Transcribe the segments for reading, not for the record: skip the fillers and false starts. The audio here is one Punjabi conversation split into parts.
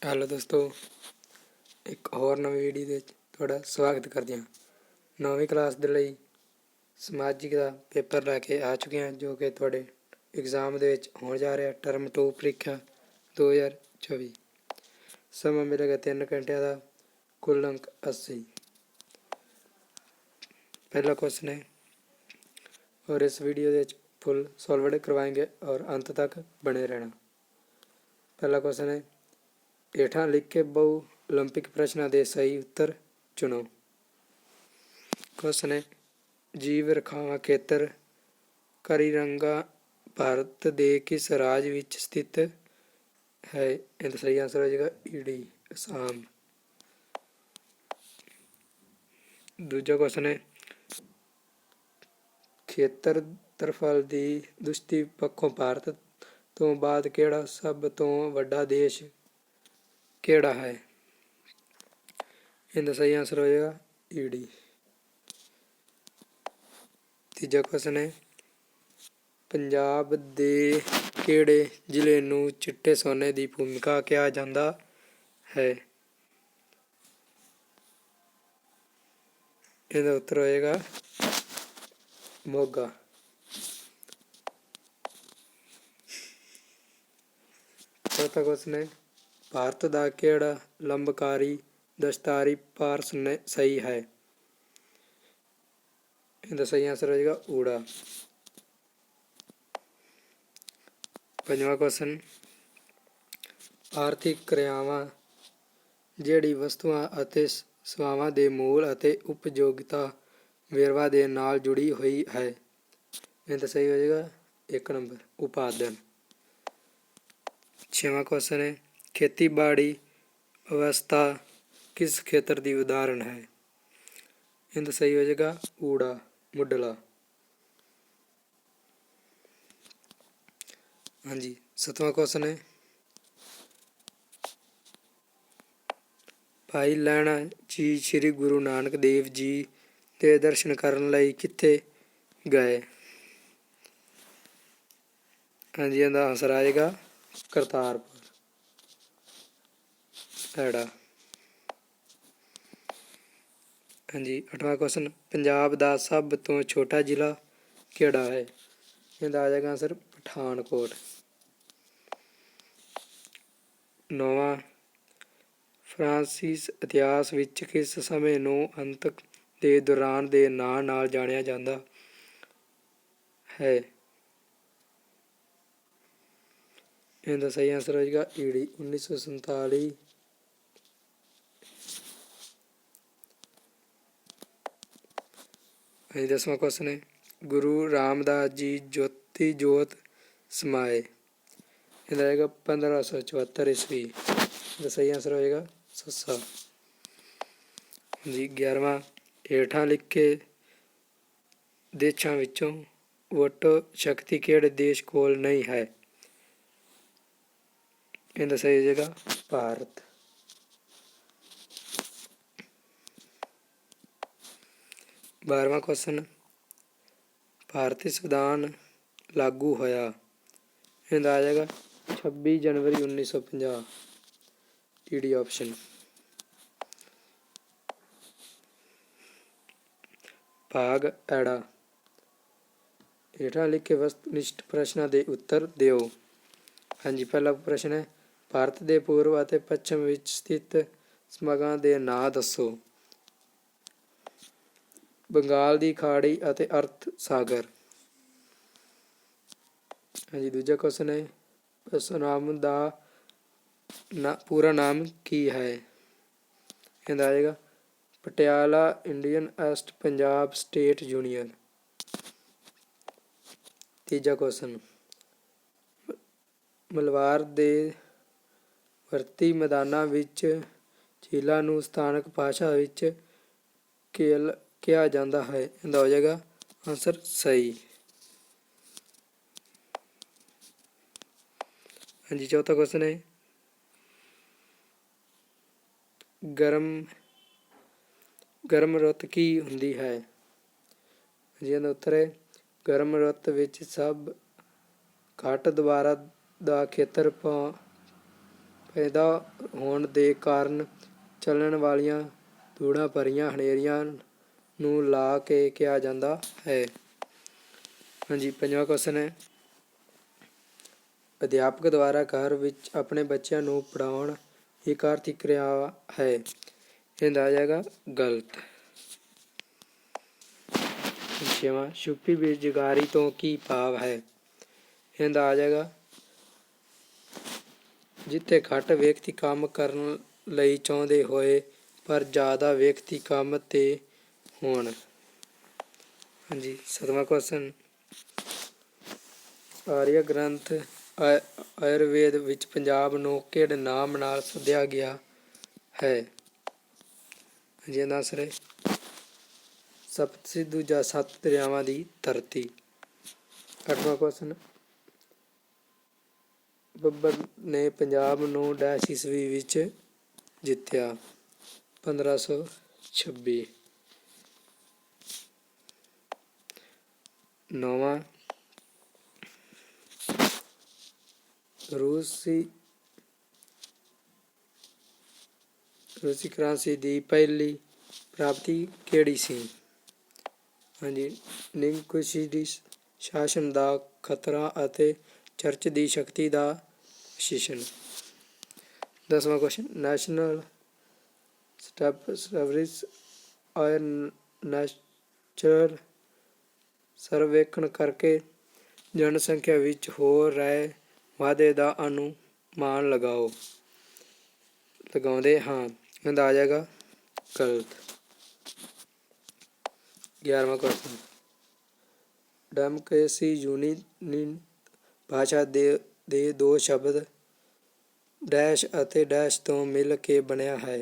ਹੈਲੋ ਦੋਸਤੋ, ਇੱਕ ਹੋਰ ਨਵੀਂ ਵੀਡੀਓ ਦੇ ਵਿੱਚ ਤੁਹਾਡਾ ਸਵਾਗਤ ਕਰਦੇ ਹਾਂ। 9ਵੀਂ ਕਲਾਸ ਦੇ ਲਈ ਸਮਾਜਿਕ ਦਾ ਪੇਪਰ ਲੈ ਕੇ ਆ ਚੁੱਕੇ ਹਾਂ, ਜੋ ਕਿ ਤੁਹਾਡੇ ਐਗਜ਼ਾਮ ਦੇ ਵਿੱਚ ਹੋਣ ਜਾ ਰਿਹਾ। ਟਰਮ 2 ਪ੍ਰੀਖਿਆ 2024। ਸਮਾਂ ਮਿਲੇਗਾ 3 ਘੰਟਿਆਂ ਦਾ, ਕੁੱਲ ਅੰਕ 80। पहला क्वेश्चन है और इस वीडियो के फुल सॉल्वड करवाएंगे और अंत तक बने रहना। पहला क्वेश्चन है, हेठा लिखे बहु ओलंपिक प्रश्नों के सही उत्तर चुनो। क्वेश्चन है, जीव रेखावां खेतर करीरंगा भारत के किस राज विच स्थित है? इनका सही आंसर हो जाएगा ईडी, असम। दूजा क्वेश्चन है, ਖੇਤਰਫਲ ਦੀ ਦ੍ਰਿਸ਼ਟੀ ਪੱਖੋਂ ਭਾਰਤ ਤੋਂ ਬਾਅਦ ਕਿਹੜਾ ਸਭ ਤੋਂ ਵੱਡਾ ਦੇਸ਼ ਕਿਹੜਾ ਹੈ? ਇਹਦਾ ਸਹੀ ਆਨਸਰ ਹੋ ਜਾਏਗਾ ਈਡੀ। ਤੀਜਾ ਕੁਐਸਚਨ ਹੈ, ਪੰਜਾਬ ਦੇ ਕਿਹੜੇ ਜ਼ਿਲ੍ਹੇ ਨੂੰ ਚਿੱਟੇ ਸੋਨੇ ਦੀ ਭੂਮਿਕਾ ਕਿਹਾ ਜਾਂਦਾ ਹੈ? ਇਹਦਾ ਉੱਤਰ ਹੋਏਗਾ ਮੋਗਾ। चौथा क्वेश्चन है, भारत का केड़ा लंबकारी दस्तारी पारस सही है? इनका सही आंसर हो जाएगा ऊड़ा। पंजवां क्वेश्चन, आर्थिक क्रियावां ਜਿਹੜੀ ਵਸਤੂਆਂ ਅਤੇ ਸੇਵਾਵਾਂ ਦੇ ਮੂਲ ਅਤੇ ਉਪਯੋਗਤਾ ਵੇਰਵਾ ਦੇ ਨਾਲ ਜੁੜੀ ਹੋਈ ਹੈ। ਇਹਦਾ ਸਹੀ ਹੋ ਜਾਏਗਾ 1 ਨੰਬਰ ਉਪਾਦਨ। छेवां क्वेश्चन है, खेतीबाड़ी अवस्था किस खेत्र की उदाहरण है? इनका सही हो जाएगा ऊड़ा, मुडला। हाँ जी। 7वां क्वेश्चन है, भाई लैणा जी श्री गुरु नानक देव जी के दर्शन करने लई कित्थे गए? हाँ जी, इनका आंसर आएगा करतारपुर, हैड़ा। हाँ जी। 8वां क्वेश्चन, पंजाब का सब तो छोटा जिला केड़ा है? इनका आ जाएगा आंसर पठानकोट। 9वां, फ्रांसीस इतिहास विच किस समय नूं अंत के दौरान के नां नाल जाणिया जांदा है? इनका सही आंसर हो जाएगा ईडी, 1947। हाँ जी। 10वां क्वेश्चन है, गुरु रामदास जी ज्योति जोत समाए? इधर आएगा 1574 ईस्वी। इसका सही आंसर होएगा सस्सा जी। 11वां, हेठा लिखे देशों विचों वोटो शक्ति किहड़े देश कोल नहीं है? इनका सही हो जाएगा भारत। 12वां क्वेश्चन, भारतीय संविधान लागू होया? इनका आ जाएगा 26 जनवरी 1950, ईडी ऑप्शन। भाग एड़ा, हेठा लिखे वस्तुनिष्ठ प्रश्नों के उत्तर दिओ। हाँ जी। पहला प्रश्न है, भारत के पूर्व और पश्चिम विच स्थित समगां के नां दसो। बंगाल की खाड़ी और अर्थ सागर। हाँ जी। दूजा क्वेश्चन है, परशुराम का पूरा नाम की है? इनका आएगा Patiala Indian east Punjab state union. तीजा क्वेश्चन, मलबार के भर्ती मैदानां विच झीलां नूं स्थानक भाषा विच केल किया जाता है? इनका हो जाएगा आंसर सही। हाँ जी। चौथा क्वेश्चन है, गर्म रुत की हुंदी है? जी इहदा उत्तर है, गर्म रुत विच सब घट दुबारा का खेतर ਪੈਦਾ ਹੋਣ ਦੇ ਕਾਰਨ ਚੱਲਣ ਵਾਲੀਆਂ ਧੂੜਾਂ ਭਰੀਆਂ ਹਨੇਰੀਆਂ ਨੂੰ ਲਾ ਕੇ ਕਿਹਾ ਜਾਂਦਾ ਹੈ। ਹਾਂਜੀ, ਪੰਜਵਾਂ ਕੁਐਸਚਨ ਹੈ, ਅਧਿਆਪਕ ਦੁਆਰਾ ਘਰ ਵਿੱਚ ਆਪਣੇ ਬੱਚਿਆਂ ਨੂੰ ਪੜ੍ਹਾਉਣ ਇੱਕ ਆਰਥਿਕ ਕਿਰਿਆ ਹੈ। ਇਹਦਾ ਆ ਜਾਏਗਾ ਗਲਤ। ਛੇਵਾਂ, ਛੁਪੀ ਬੇਰੁਜ਼ਗਾਰੀ ਤੋਂ ਕੀ ਭਾਵ ਹੈ। ਇਹਦਾ ਆ ਜਾਏਗਾ ਜਿੱਥੇ ਘੱਟ ਵਿਅਕਤੀ ਕੰਮ ਕਰਨ ਲਈ ਚਾਹੁੰਦੇ ਹੋਏ ਪਰ ਜ਼ਿਆਦਾ ਵਿਅਕਤੀ ਕੰਮ 'ਤੇ ਹੋਣ। ਹਾਂਜੀ, ਸੱਤਵਾਂ ਕੁਐਸਚਨ, ਆਰੀਆ ਗ੍ਰੰਥ ਆਯੁਰਵੇਦ ਵਿੱਚ ਪੰਜਾਬ ਨੂੰ ਕਿਹੜੇ ਨਾਮ ਨਾਲ ਸੱਦਿਆ ਗਿਆ ਹੈ। ਹਾਂਜੀ, ਇਹਦਾ ਆਨਸਰ ਹੈ ਸਪਤ ਸਿੰਧੂ ਜਾਂ 7 ਦਰਿਆਵਾਂ ਦੀ ਧਰਤੀ। ਅੱਠਵਾਂ ਕੁਐਸਚਨ, ਬੱਬਰ ਨੇ ਪੰਜਾਬ ਨੂੰ ਡੈਸ਼ ਈਸਵੀ ਵਿੱਚ ਜਿੱਤਿਆ। 1526। ਨੌਵਾਂ, ਰੂਸੀ ਕਰੰਸੀ ਦੀ ਪਹਿਲੀ ਪ੍ਰਾਪਤੀ ਕਿਹੜੀ ਸੀ। ਹਾਂਜੀ, ਨਿੰਗਕੁਸ਼ੀਡੀ ਸ਼ਾਸਨ ਦਾ ਖਤਰਾ ਅਤੇ ਚਰਚ ਦੀ ਸ਼ਕਤੀ ਦਾ ਵਿਸ਼ੇਸ਼ਣ। 10ਵਾਂ ਕੁਐਸਚਨ, ਨੈਸ਼ਨਲ ਸਟੈਟਿਸਟਿਕਸ ਨੈਚੁਰਲ ਸਰਵੇਖਣ ਕਰਕੇ ਜਨਸੰਖਿਆ ਵਿੱਚ ਹੋ ਰਹੇ ਵਾਧੇ ਦਾ ਅਨੁਮਾਨ ਲਗਾਉਂਦੇ ਹਾਂ। ਇਹਦਾ ਆ ਜਾਏਗਾ ਗਲਤ। 11ਵਾਂ ਕੁਐਸਚਨ, ਡੈਮੋਕ੍ਰੇਸੀ ਯੂਨਾਨੀ ਭਾਸ਼ਾ ਦੇ ਦੋ ਸ਼ਬਦ ਡੈਸ਼ ਅਤੇ ਡੈਸ਼ ਤੋਂ ਮਿਲ ਕੇ ਬਣਿਆ ਹੈ।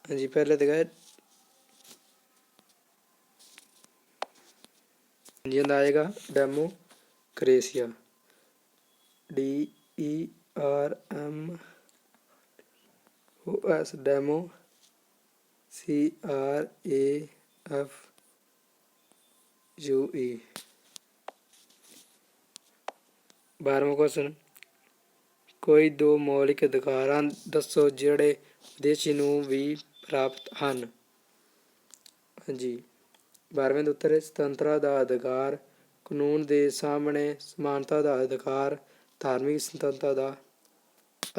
ਹਾਂਜੀ, ਪਹਿਲੇ ਤਾਂ ਹਾਂਜੀ, ਇਹਦਾ ਆਏਗਾ ਡੈਮੋਕ੍ਰੇਸੀਆ। DERMOS demo CRAFUE। 12ਵਾਂ ਕੁਐਸਚਨ, ਕੋਈ ਦੋ ਮੌਲਿਕ ਅਧਿਕਾਰਾਂ ਦੱਸੋ ਜਿਹੜੇ ਵਿਦੇਸ਼ੀ ਨੂੰ ਵੀ ਪ੍ਰਾਪਤ ਹਨ। ਹਾਂਜੀ, 12ਵੇਂ ਦਾ ਉੱਤਰ ਹੈ ਸੁਤੰਤਰਤਾ ਦਾ ਅਧਿਕਾਰ, ਕਾਨੂੰਨ ਦੇ ਸਾਹਮਣੇ ਸਮਾਨਤਾ ਦਾ ਅਧਿਕਾਰ, ਧਾਰਮਿਕ ਸੁਤੰਤਰਤਾ ਦਾ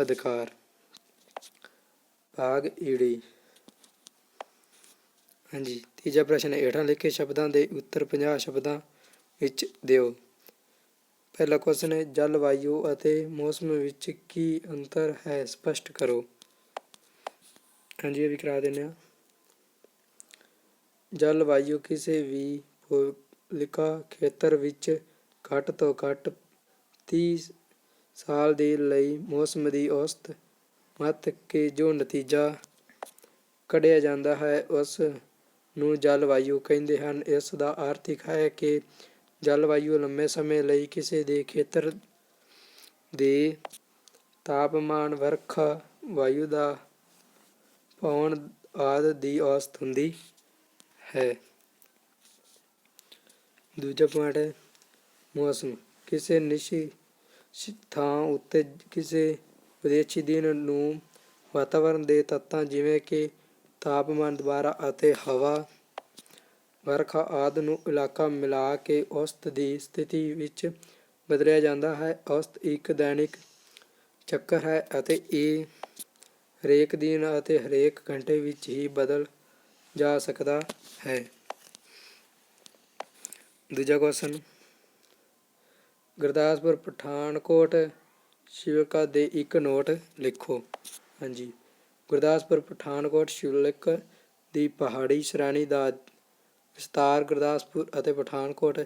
ਅਧਿਕਾਰ। ਭਾਗ ਈੜੀ। ਹਾਂਜੀ, ਤੀਜਾ ਪ੍ਰਸ਼ਨ, ਹੇਠਾਂ ਲਿਖੇ ਸ਼ਬਦਾਂ ਦੇ ਉੱਤਰ 50 ਸ਼ਬਦਾਂ ਵਿੱਚ ਦਿਓ। ਪਹਿਲਾ ਕੁਐਸਚਨ ਹੈ, ਜਲਵਾਯੂ ਅਤੇ ਮੌਸਮ ਵਿੱਚ ਕੀ ਅੰਤਰ ਹੈ, ਸਪਸ਼ਟ ਕਰੋ। ਹਾਂਜੀ, ਇਹ ਵੀ ਕਰਾ ਦਿੰਦੇ ਹਾਂ। ਜਲਵਾਯੂ ਕਿਸੇ ਵੀ ਭੂਗੋਲਿਕ ਖੇਤਰ ਵਿੱਚ ਘੱਟ ਤੋਂ ਘੱਟ 30 ਸਾਲ ਦੇ ਲਈ ਮੌਸਮ ਦੀ ਔਸਤ ਮੱਥ ਕੇ ਜੋ ਨਤੀਜਾ ਕੱਢਿਆ ਜਾਂਦਾ ਹੈ ਉਸ ਨੂੰ ਜਲਵਾਯੂ ਕਹਿੰਦੇ ਹਨ। ਇਸ ਦਾ ਅਰਥ ਹੈ ਕਿ ਜਲਵਾਯੂ ਲੰਮੇ ਸਮੇਂ ਲਈ ਕਿਸੇ ਦੇ ਖੇਤਰ ਦੇ ਤਾਪਮਾਨ, ਵਰਖਾ, ਵਾਯੂ ਦਾ ਵਹਾਅ ਆਦਿ ਦੀ ਔਸਤ ਹੁੰਦੀ ਹੈ। ਦੂਜਾ ਪੁਆਇੰਟ ਹੈ ਮੌਸਮ। ਕਿਸੇ ਨਿਸ਼ਚਿਤ ਥਾਂ ਉੱਤੇ ਕਿਸੇ ਵਿਸ਼ੇਸ਼ ਦਿਨ ਨੂੰ ਵਾਤਾਵਰਣ ਦੇ ਤੱਤਾਂ ਜਿਵੇਂ ਕਿ ਤਾਪਮਾਨ, ਦੁਬਾਰਾ ਅਤੇ ਹਵਾ, ਵਰਖਾ ਆਦਿ ਨੂੰ ਇਲਾਕਾ ਮਿਲਾ ਕੇ ਔਸਤ ਦੀ ਸਥਿਤੀ ਵਿੱਚ ਬਦਲਿਆ ਜਾਂਦਾ ਹੈ। ਔਸਤ ਇੱਕ ਦੈਨਿਕ ਚੱਕਰ ਹੈ ਅਤੇ ਇਹ ਹਰੇਕ ਦਿਨ ਅਤੇ ਹਰੇਕ ਘੰਟੇ ਵਿੱਚ ਹੀ ਬਦਲ ਜਾ ਸਕਦਾ ਹੈ। ਦੂਜਾ ਕੁਐਸਚਨ, ਗੁਰਦਾਸਪੁਰ, ਪਠਾਨਕੋਟ, ਸ਼ਿਵਲਕਾ ਦੇ ਇੱਕ ਨੋਟ ਲਿਖੋ। ਹਾਂਜੀ, ਗੁਰਦਾਸਪੁਰ, ਪਠਾਨਕੋਟ, ਸ਼ਿਵਲਕ ਦੀ ਪਹਾੜੀ ਸ਼੍ਰੇਣੀ ਦਾ ਵਿਸਤਾਰ ਗੁਰਦਾਸਪੁਰ ਅਤੇ ਪਠਾਨਕੋਟ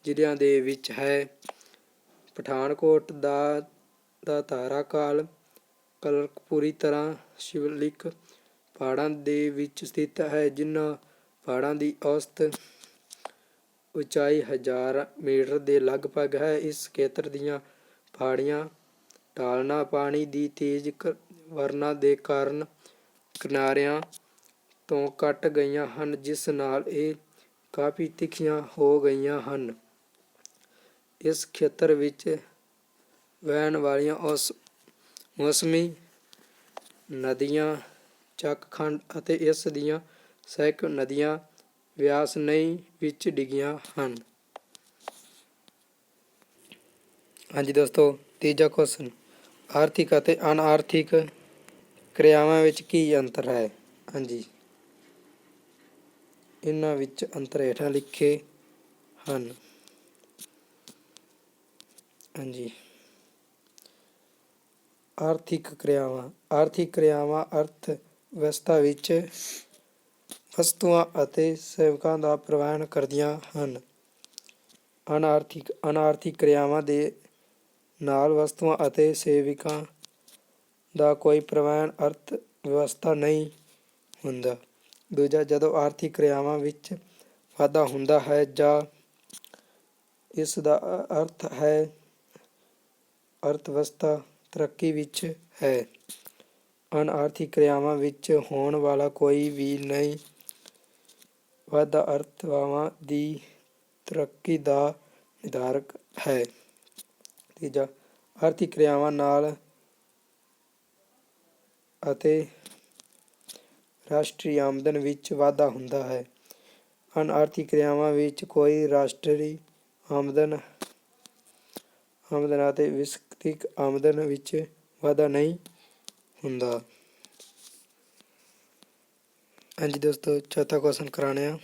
ਜ਼ਿਲ੍ਹਿਆਂ ਦੇ ਵਿੱਚ ਹੈ। ਪਠਾਨਕੋਟ ਦਾ ਧਾਰਾ ਕਾਲ ਪੂਰੀ ਤਰ੍ਹਾਂ ਸ਼ਿਵਲਿਕ ਪਹਾੜਾਂ ਦੇ ਵਿੱਚ ਸਥਿਤ ਹੈ। ਜਿਨ੍ਹਾਂ ਪਹਾੜਾਂ ਦੀ ਔਸਤ ਉਚਾਈ 1000 ਮੀਟਰ ਦੇ ਲਗਭਗ ਹੈ। ਇਸ ਖੇਤਰ ਦੀਆਂ ਪਹਾੜੀਆਂ ਢਾਲਾਂ ਪਾਣੀ ਦੀ ਤੇਜ਼ ਵਰਨਾ ਦੇ ਕਾਰਨ ਕਿਨਾਰਿਆਂ ਤੋਂ ਕੱਟ ਗਈਆਂ ਹਨ, ਜਿਸ ਨਾਲ ਇਹ ਕਾਫੀ ਤਿੱਖੀਆਂ ਹੋ ਗਈਆਂ ਹਨ। ਇਸ ਖੇਤਰ ਵਿੱਚ ਵਹਿਣ ਵਾਲੀਆਂ ਮੌਸਮੀ ਨਦੀਆਂ ਚੱਕਖੰਡ ਅਤੇ ਇਸ ਦੀਆਂ ਸਹਾਇਕ ਨਦੀਆਂ ਬਿਆਸ ਨਦੀ ਵਿੱਚ ਡਿੱਗੀਆਂ ਹਨ। ਹਾਂਜੀ ਦੋਸਤੋ, ਤੀਜਾ ਕੁਐਸਚਨ, ਆਰਥਿਕ ਅਤੇ ਅਣਆਰਥਿਕ ਕਿਰਿਆਵਾਂ ਵਿੱਚ ਕੀ ਅੰਤਰ ਹੈ? ਹਾਂਜੀ, ਇਹਨਾਂ ਵਿੱਚ ਅੰਤਰ ਹੇਠਾਂ ਲਿਖੇ ਹਨ। ਹਾਂਜੀ, ਆਰਥਿਕ ਕਿਰਿਆਵਾਂ ਅਰਥ ਵਿਵਸਥਾ ਵਿੱਚ ਵਸਤੂਆਂ ਅਤੇ ਸੇਵਾਵਾਂ ਦਾ ਪ੍ਰਬੰਧ ਕਰਦੀਆਂ ਹਨ। ਅਣਆਰਥਿਕ ਕਿਰਿਆਵਾਂ ਦੇ ਨਾਲ ਵਸਤੂਆਂ ਅਤੇ ਸੇਵਾਵਾਂ ਦਾ ਕੋਈ ਪ੍ਰਬੰਧ ਅਰਥ ਵਿਵਸਥਾ ਨਹੀਂ ਹੁੰਦਾ। ਦੂਜਾ, ਜਦੋਂ ਆਰਥਿਕ ਕਿਰਿਆਵਾਂ ਵਿੱਚ ਵਾਧਾ ਹੁੰਦਾ ਹੈ ਜਾਂ ਇਸ ਦਾ ਅਰਥ ਹੈ ਅਰਥ ਵਿਵਸਥਾ ਤਰੱਕੀ ਵਿੱਚ ਹੈ। ਅਣਆਰਥਿਕ ਕਿਰਿਆਵਾਂ ਵਿੱਚ ਹੋਣ ਵਾਲਾ ਕੋਈ ਵੀ ਨਹੀਂ ਵਾਧਾ ਅਰਥ-ਵਿਵਸਥਾ ਦੀ ਤਰੱਕੀ ਦਾ ਨਿਰਧਾਰਕ ਹੈ। ਤੀਜਾ, ਆਰਥਿਕ ਕਿਰਿਆਵਾਂ ਨਾਲ ਅਤੇ ਰਾਸ਼ਟਰੀ ਆਮਦਨ ਵਿੱਚ ਵਾਧਾ ਹੁੰਦਾ ਹੈ। ਅਣਆਰਥਿਕ ਕਿਰਿਆਵਾਂ ਵਿੱਚ ਕੋਈ ਰਾਸ਼ਟਰੀ ਆਮਦਨ ਅਤੇ ਵਿਅਕਤੀਗਤ ਆਮਦਨ ਵਿੱਚ ਵਾਧਾ ਨਹੀਂ ਹੁੰਦਾ। ਹਾਂਜੀ ਦੋਸਤੋ, ਚੌਥਾ ਕੁਐਸਚਨ ਕਰਾਉਂਦੇ ਹਾਂ।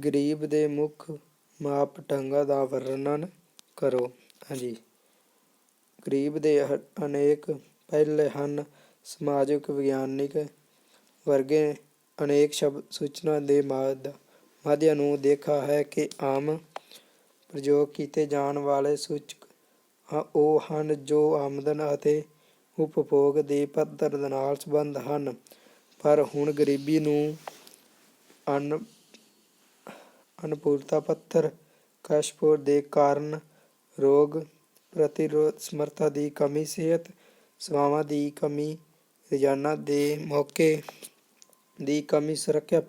ਗਰੀਬ ਦੇ ਮੁੱਖ ਮਾਪਦੰਡਾਂ ਦਾ ਵਰਣਨ ਕਰੋ। ਹਾਂਜੀ, ਗਰੀਬ ਦੇ ਅਨੇਕ ਪਹਿਲੂ ਹਨ। ਸਮਾਜਿਕ ਵਿਗਿਆਨਕ ਵਰਗੇ ਅਨੇਕ ਸ਼ਬਦ ਸੂਚਨਾ ਦੇ ਮਾਧਿਅਮ ਨੂੰ ਦੇਖਿਆ ਹੈ ਕਿ ਆਮ ਪ੍ਰਯੋਗ ਕੀਤੇ ਜਾਣ ਵਾਲੇ ਸੂਚਕ ਉਹ ਹਨ ਜੋ ਆਮਦਨ ਅਤੇ ਉਪਭੋਗ ਦੇ ਪੱਧਰ ਨਾਲ ਸੰਬੰਧਿਤ ਹਨ। ਪਰ ਹੁਣ ਗਰੀਬੀ ਨੂੰ ਅਨਪੂਰਤਾ ਪੱਧਰ, ਕੁਪੋਸ਼ਣ ਦੇ ਕਾਰਨ, ਰੋਗ ਪ੍ਰਤੀਰੋਧ ਸਮਰੱਥਾ ਦੀ ਕਮੀ, ਸਿਹਤ ਸੇਵਾਵਾਂ ਦੀ ਕਮੀ, ਰੋਜ਼ਗਾਰ ਦੇ ਮੌਕਿਆਂ ਦੀ ਕਮੀ, ਸੁਰੱਖਿਆ,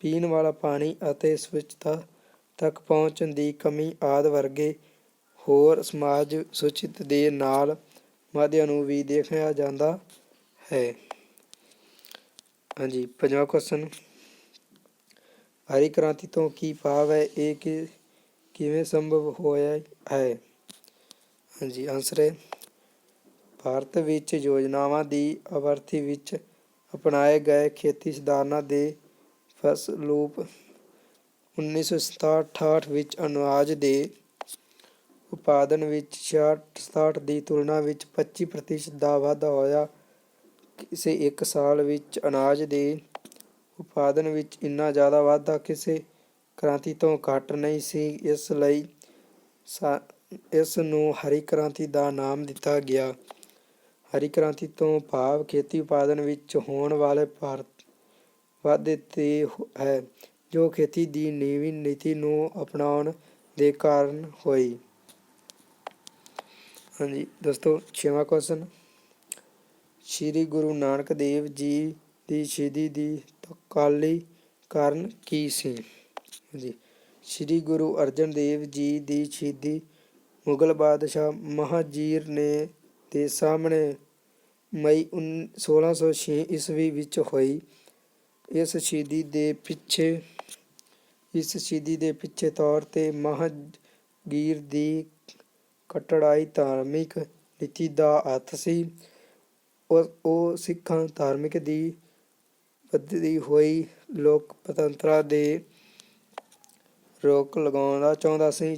ਪੀਣ ਵਾਲਾ ਪਾਣੀ ਅਤੇ ਸਵੱਛਤਾ ਤੱਕ ਪਹੁੰਚ ਦੀ ਕਮੀ ਆਦਿ ਵਰਗੇ ਹੋਰ ਸਮਾਜਿਕ ਸੂਚਕ ਦੇ ਨਾਲ ਮਾਧਿਅਮ ਨੂੰ ਵੀ ਦੇਖਿਆ ਜਾਂਦਾ ਹੈ। ਹਾਂਜੀ, ਪੰਜਵਾਂ ਕੁਐਸਚਨ, ਹਰੀ ਕ੍ਰਾਂਤੀ ਤੋਂ ਕੀ ਭਾਵ ਹੈ? ਇਹ ਕਿਵੇਂ ਸੰਭਵ ਹੋਇਆ ਹੈ? ਹਾਂਜੀ, ਆਨਸਰ ਹੈ ਭਾਰਤ ਵਿੱਚ ਯੋਜਨਾਵਾਂ ਦੀ ਆਵਰਤੀ ਵਿੱਚ ਅਪਣਾਏ ਗਏ ਖੇਤੀ ਸੁਧਾਰਾਂ ਦੇ ਫਲਸਰੂਪ 1967-68 ਵਿੱਚ ਅਨਾਜ ਦੇ ਉਤਪਾਦਨ ਵਿੱਚ 66-67 ਦੀ ਤੁਲਨਾ ਵਿੱਚ 25% ਦਾ ਵਾਧਾ ਹੋਇਆ। ਕਿਸੇ ਇੱਕ ਸਾਲ ਵਿੱਚ ਅਨਾਜ ਦੇ ਉਤਪਾਦਨ ਵਿੱਚ ਇੰਨਾ ਜ਼ਿਆਦਾ ਵਾਧਾ ਕਿਸੇ ਕ੍ਰਾਂਤੀ ਤੋਂ ਘੱਟ ਨਹੀਂ ਸੀ। ਇਸ ਲਈ ਇਸ ਨੂੰ ਹਰੀ ਕ੍ਰਾਂਤੀ ਦਾ ਨਾਮ ਦਿੱਤਾ ਗਿਆ। ਹਰੀ ਕ੍ਰਾਂਤੀ ਤੋਂ ਭਾਵ ਖੇਤੀ ਉਤਪਾਦਨ ਵਿੱਚ ਹੋਣ ਵਾਲੇ ਵਾਧੇ ਤੋਂ ਹੈ, ਜੋ ਖੇਤੀ ਦੀ ਨਵੀਂ ਨੀਤੀ ਨੂੰ ਅਪਣਾਉਣ ਦੇ ਕਾਰਨ ਹੋਈ। ਹਾਂਜੀ ਦੋਸਤੋ, ਛੇਵਾਂ ਕੁਐਸਚਨ, ਸ੍ਰੀ ਗੁਰੂ ਨਾਨਕ ਦੇਵ ਜੀ ਦੀ ਸ਼ਹੀਦੀ ਦੀ ਤਤਕਾਲੀ ਕਾਰਨ ਕੀ ਸੀ? ਹਾਂਜੀ, ਸ੍ਰੀ ਗੁਰੂ ਅਰਜਨ ਦੇਵ ਜੀ ਦੀ ਸ਼ਹੀਦੀ ਮੁਗਲ ਬਾਦਸ਼ਾਹ ਮਹਾਂਜੀਰ ਦੇ ਸਾਹਮਣੇ ਮਈ 1606 ਈਸਵੀ ਵਿੱਚ ਹੋਈ। ਇਸ ਸ਼ਹੀਦੀ ਦੇ ਪਿੱਛੇ ਤੌਰ ਤੇ ਮਹਾਂਜੀਰ ਦੀ ਕੱਟੜਵਾਦੀ ਧਾਰਮਿਕ ਨੀਤੀ ਦਾ ਹੱਥ ਸੀ। ਉਹ ਸਿੱਖਾਂ ਧਰਮ ਦੀ ਵਧਦੀ ਹੋਈ ਲੋਕਪ੍ਰਿਅਤਾ ਤੇ ਰੋਕ ਲਗਾਉਣਾ ਚਾਹੁੰਦਾ ਸੀ।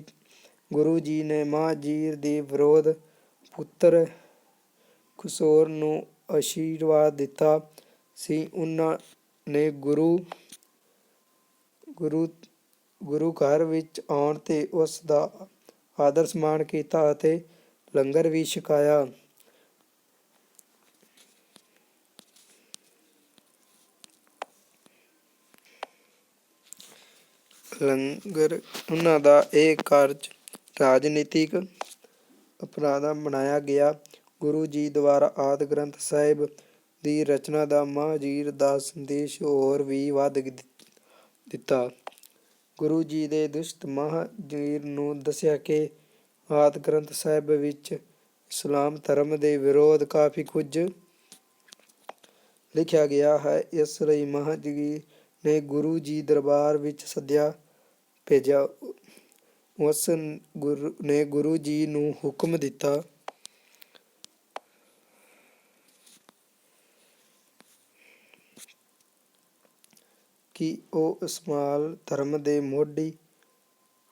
ਗੁਰੂ ਜੀ ਨੇ ਮਹਾਂਜੀਰ ਦੇ ਵਿਰੋਧੀ ਪੁੱਤਰ ਖਸਰੋ ਨੂੰ ਅਸ਼ੀਰਵਾਦ ਦਿੱਤਾ ਸੀ। ਉਨ੍ਹਾਂ ਨੇ ਗੁਰੂ ਘਰ ਵਿੱਚ ਆਉਣ ਤੇ ਉਸ ਦਾ ਆਦਰ ਸਨਮਾਨ ਕੀਤਾ ਅਤੇ ਲੰਗਰ ਵੀ ਛਕਾਇਆ। ਉਨ੍ਹਾਂ ਦਾ ਇਹ ਕਾਰਜ ਰਾਜਨੀਤਿਕ ਅਪਰਾਧ ਮੰਨਿਆ ਗਿਆ। ਗੁਰੂ ਜੀ ਦੁਆਰਾ ਆਦਿ ਗ੍ਰੰਥ ਸਾਹਿਬ ਦੀ ਰਚਨਾ ਦਾ ਮਹਾਂਜੀਰ ਦਾ ਸੰਦੇਸ਼ ਹੋਰ ਵੀ ਵੱਧ ਦਿੱਤਾ। ਗੁਰੂ ਜੀ ਨੇ ਦੁਸ਼ਟ ਮਹਾਂਜੀਰ ਨੂੰ ਦੱਸਿਆ ਕਿ ਆਦਿ ਗ੍ਰੰਥ ਸਾਹਿਬ ਵਿੱਚ ਇਸਲਾਮ ਧਰਮ ਦੇ ਵਿਰੋਧ ਕਾਫੀ ਕੁਝ ਲਿਖਿਆ ਗਿਆ ਹੈ। ਇਸ ਲਈ ਮਹਾਂਦਗੀ ਨੇ ਗੁਰੂ ਜੀ ਦਰਬਾਰ ਵਿੱਚ ਸੱਦਿਆ ਭੇਜਿਆ। ਉਸ ਨੇ ਗੁਰੂ ਜੀ ਨੂੰ ਹੁਕਮ ਦਿੱਤਾ ਕਿ ਉਹ ਇਸਲਾਮ ਧਰਮ ਦੇ ਮੋਢੀ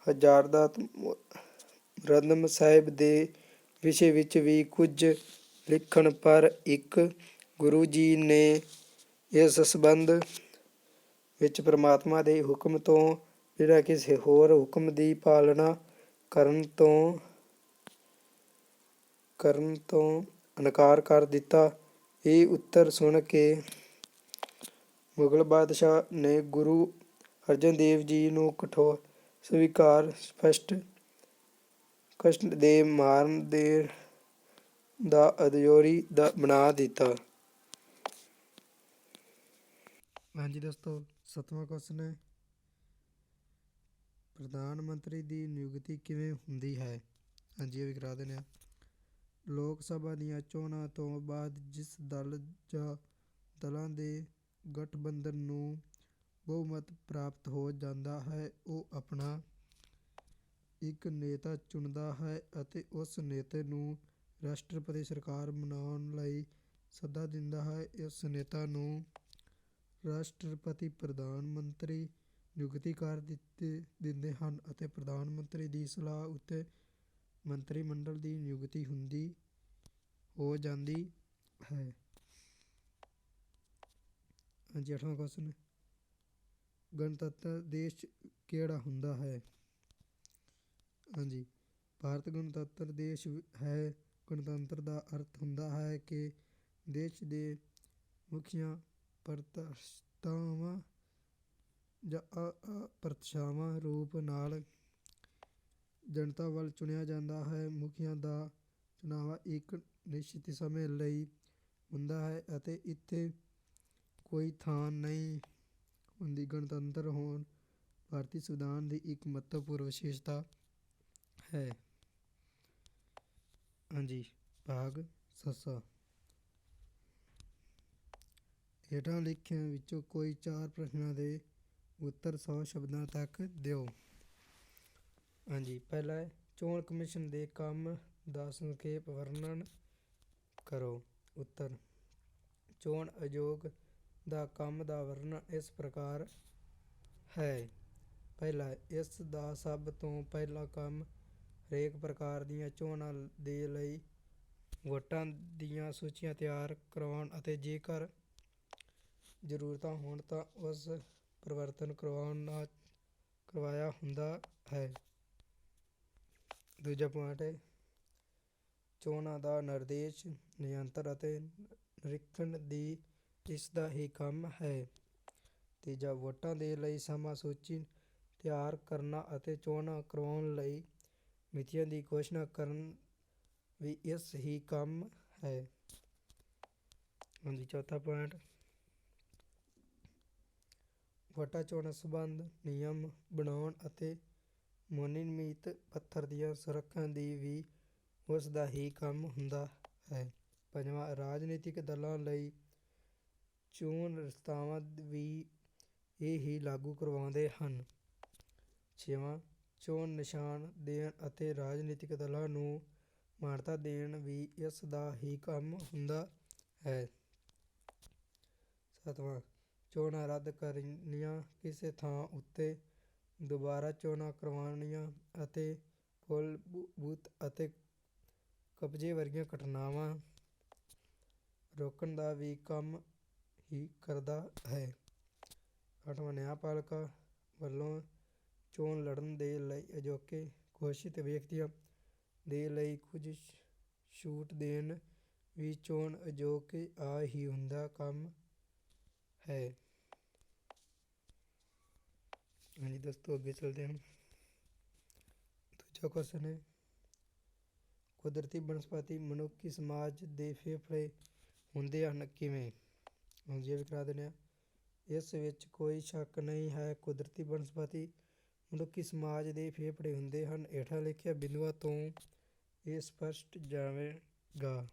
ਹਜ਼ਰਤ ਮੁਹੰਮਦ ਸਾਹਿਬ ਦੇ ਵਿਸ਼ੇ ਵਿੱਚ ਵੀ ਕੁਝ ਲਿਖਣ, ਪਰ ਇੱਕ ਗੁਰੂ ਜੀ ਨੇ ਇਸ ਸੰਬੰਧ ਵਿੱਚ ਪਰਮਾਤਮਾ ਦੇ ਹੁਕਮ ਤੋਂ ਬਿਨਾਂ ਕਿਸੇ ਹੋਰ ਹੁਕਮ ਦੀ ਪਾਲਣਾ ਕਰਨ ਤੋਂ ਇਨਕਾਰ ਕਰ ਦਿੱਤਾ। ਇਹ ਉੱਤਰ ਸੁਣ ਕੇ ਮੁਗਲ ਬਾਦਸ਼ਾਹ ਨੇ ਗੁਰੂ ਅਰਜਨ ਦੇਵ ਜੀ ਨੂੰ ਕਠੋਰ ਸਵੀਕਾਰ ਸਪਸ਼ਟ ਕਸ਼ਟ ਦੇ ਮਾਰਨ ਦੇ ਦਾ ਅਧਿਕਾਰੀ ਬਣਾ ਦਿੱਤਾ। ਹਾਂਜੀ ਦੋਸਤੋ, 7ਵਾਂ ਕੁਐਸਚਨ ਹੈ, ਪ੍ਰਧਾਨ ਮੰਤਰੀ ਦੀ ਨਿਯੁਕਤੀ ਕਿਵੇਂ ਹੁੰਦੀ ਹੈ? ਹਾਂਜੀ, ਇਹ ਵੀ ਕਰਾ ਦਿੰਦੇ ਹਾਂ। ਲੋਕ ਸਭਾ ਦੀਆਂ ਚੋਣਾਂ ਤੋਂ ਬਾਅਦ ਜਿਸ ਦਲ ਜਾਂ ਦਲਾਂ ਦੇ ਗਠਬੰਧਨ ਨੂੰ ਬਹੁਮਤ ਪ੍ਰਾਪਤ ਹੋ ਜਾਂਦਾ ਹੈ, ਉਹ ਆਪਣਾ ਇੱਕ ਨੇਤਾ ਚੁਣਦਾ ਹੈ ਅਤੇ ਉਸ ਨੇਤੇ ਨੂੰ ਰਾਸ਼ਟਰਪਤੀ ਸਰਕਾਰ ਬਣਾਉਣ ਲਈ ਸੱਦਾ ਦਿੰਦਾ ਹੈ। ਇਸ ਨੇਤਾ ਨੂੰ ਰਾਸ਼ਟਰਪਤੀ ਪ੍ਰਧਾਨ ਮੰਤਰੀ ਨਿਯੁਕਤੀ ਕਰ ਦਿੰਦੇ ਹਨ ਅਤੇ ਪ੍ਰਧਾਨ ਮੰਤਰੀ ਦੀ ਸਲਾਹ ਉੱਤੇ ਮੰਤਰੀ ਮੰਡਲ ਦੀ ਨਿਯੁਕਤੀ ਹੋ ਜਾਂਦੀ ਹੈ। ਹਾਂਜੀ, 8ਵਾਂ ਕੁਐਸਚਨ, ਗਣਤੰਤਰ ਦੇਸ਼ ਕਿਹੜਾ ਹੁੰਦਾ ਹੈ? ਹਾਂਜੀ, ਭਾਰਤ ਗਣਤੰਤਰ ਦੇਸ਼ ਹੈ। ਗਣਤੰਤਰ ਦਾ ਅਰਥ ਹੁੰਦਾ ਹੈ ਕਿ ਦੇਸ਼ ਦੇ ਮੁਖੀਆਂ ਪ੍ਰਤਿਸ਼ਠਾਵਾਂ ਜਾਂ ਅਪ੍ਰਤਿਸ਼ਠਾਵਾਂ ਰੂਪ ਨਾਲ ਜਨਤਾ ਵੱਲ ਚੁਣਿਆ ਜਾਂਦਾ ਹੈ। ਮੁਖੀਆਂ ਦਾ ਚੁਣਾਵ ਇੱਕ ਨਿਸ਼ਚਿਤ ਸਮੇਂ ਲਈ ਹੁੰਦਾ ਹੈ ਅਤੇ ਇੱਥੇ ਕੋਈ ਥਾਂ ਨਹੀਂ ਹੁੰਦੀ। ਗਣਤੰਤਰ ਹੋਂਦ ਭਾਰਤੀ ਸੰਵਿਧਾਨ ਦੀ ਇੱਕ ਮਹੱਤਵਪੂਰਨ ਵਿਸ਼ੇਸ਼ਤਾ ਹੈ। ਹਾਂਜੀ, ਭਾਗ ਸੱਸਾ, ਹੇਠਾਂ ਲਿਖਿਆਂ ਵਿੱਚੋਂ ਕੋਈ 4 ਪ੍ਰਸ਼ਨਾਂ ਦੇ ਉੱਤਰ 100 ਸ਼ਬਦਾਂ ਤੱਕ ਦਿਓ। ਹਾਂਜੀ, ਪਹਿਲਾ ਹੈ, ਚੋਣ ਕਮਿਸ਼ਨ ਦੇ ਕੰਮ ਦਾ ਸੰਖੇਪ ਵਰਣਨ ਕਰੋ। ਉੱਤਰ, ਚੋਣ ਆਯੋਗ ਦਾ ਕੰਮ ਦਾ ਵਰਣਨ ਇਸ ਪ੍ਰਕਾਰ ਹੈ। ਪਹਿਲਾ, ਇਸ ਦਾ ਸਭ ਤੋਂ ਪਹਿਲਾ ਕੰਮ ਹਰੇਕ ਪ੍ਰਕਾਰ ਦੀਆਂ ਚੋਣਾਂ ਦੇ ਲਈ ਵੋਟਾਂ ਦੀਆਂ ਸੂਚੀਆਂ ਤਿਆਰ ਕਰਵਾਉਣਾ ਅਤੇ ਜੇਕਰ ਜ਼ਰੂਰਤ ਹੋਣ ਤਾਂ ਉਸ ਪਰਿਵਰਤਨ ਕਰਵਾਇਆ ਹੁੰਦਾ ਹੈ। ਦੂਜਾ ਪੁਆਇੰਟ ਹੈ, ਚੋਣਾਂ ਦਾ ਨਿਰਦੇਸ਼, ਨਿਯੰਤਰਣ ਅਤੇ ਨਿਰੀਖਣ ਦੀ ਇਸ ਦਾ ਹੀ ਕੰਮ ਹੈ। ਤੀਜਾ, ਵੋਟਾਂ ਦੇ ਲਈ ਸਮਾਂ ਸੂਚੀ ਤਿਆਰ ਕਰਨਾ ਅਤੇ ਚੋਣਾਂ ਕਰਵਾਉਣ ਲਈ ਮਿਤੀਆਂ ਦੀ ਘੋਸ਼ਣਾ ਕਰਨਾ ਵੀ ਇਸ ਹੀ ਕੰਮ ਹੈ। ਹਾਂਜੀ, ਚੌਥਾ ਪੁਆਇੰਟ, ਵੋਟਾਂ ਚੋਣਾਂ ਸੰਬੰਧ ਨਿਯਮ ਬਣਾਉਣਾ ਅਤੇ ਮਨੋਨੀਤ ਪੱਤਰ ਦੀਆਂ ਸੁਰੱਖਿਆ ਦੀ ਵੀ ਉਸ ਦਾ ਹੀ ਕੰਮ ਹੁੰਦਾ ਹੈ। ਪੰਜਵਾਂ, ਰਾਜਨੀਤਿਕ ਦਲਾਂ ਲਈ ਚੋਣ ਰਸਤਾਵਾਂ ਵੀ ਇਹ ਹੀ ਲਾਗੂ ਕਰਵਾਉਂਦੇ ਹਨ। ਛੇਵਾਂ, ਚੋਣ ਨਿਸ਼ਾਨ ਦੇਣ ਅਤੇ ਰਾਜਨੀਤਿਕ ਦਲਾਂ ਨੂੰ ਮਾਨਤਾ ਦੇਣਾ ਵੀ ਇਸ ਦਾ ਹੀ ਕੰਮ ਹੁੰਦਾ ਹੈ। ਸੱਤਵਾਂ, ਚੋਣਾਂ ਰੱਦ ਕਰਨੀਆਂ, ਕਿਸੇ ਥਾਂ ਉੱਤੇ ਦੁਬਾਰਾ ਚੋਣਾਂ ਕਰਵਾਉਣੀਆਂ ਅਤੇ ਪੋਲ ਬੂਥ ਅਤੇ ਕਬਜ਼ੇ ਵਰਗੀਆਂ ਘਟਨਾਵਾਂ ਰੋਕਣ ਦਾ ਵੀ ਕੰਮ ਹੀ ਕਰਦਾ ਹੈ। ਅੱਠਵਾਂ, ਨਿਆਂਪਾਲਿਕਾ ਵੱਲੋਂ ਚੋਣ ਲੜਨ ਦੇ ਲਈ ਅਜੋਕੇ ਘੋਸ਼ਿਤ ਵਿਅਕਤੀਆਂ ਦੇ ਲਈ ਕੁਝ ਛੂਟ ਦੇਣਾ ਵੀ ਚੋਣ ਆਯੋਗ ਦਾ ਹੀ ਹੁੰਦਾ ਕੰਮ ਹੈ। ਹਾਂਜੀ ਦੋਸਤੋ, ਅੱਗੇ ਚਲਦੇ ਹਾਂ। ਦੂਜਾ ਕੁਐਸਚਨ ਹੈ, ਕੁਦਰਤੀ ਬਨਸਪਤੀ ਮਨੁੱਖੀ ਸਮਾਜ ਦੇ ਫੇਫੜੇ ਹੁੰਦੇ ਹਨ, ਕਿਵੇਂ? ਹਾਂਜੀ, ਇਹ ਵੀ ਕਰਾ ਦਿੰਦੇ ਹਾਂ। ਇਸ ਵਿੱਚ ਕੋਈ ਸ਼ੱਕ ਨਹੀਂ ਹੈ, ਕੁਦਰਤੀ ਬਨਸਪਤੀ ਮਨੁੱਖੀ ਸਮਾਜ ਦੇ ਫੇਫੜੇ ਹੁੰਦੇ ਹਨ। ਹੇਠਾਂ ਲਿਖਿਆ ਬਿੰਦੂਆਂ ਤੋਂ ਇਹ ਸਪਸ਼ਟ ਜਾਵੇਗਾ।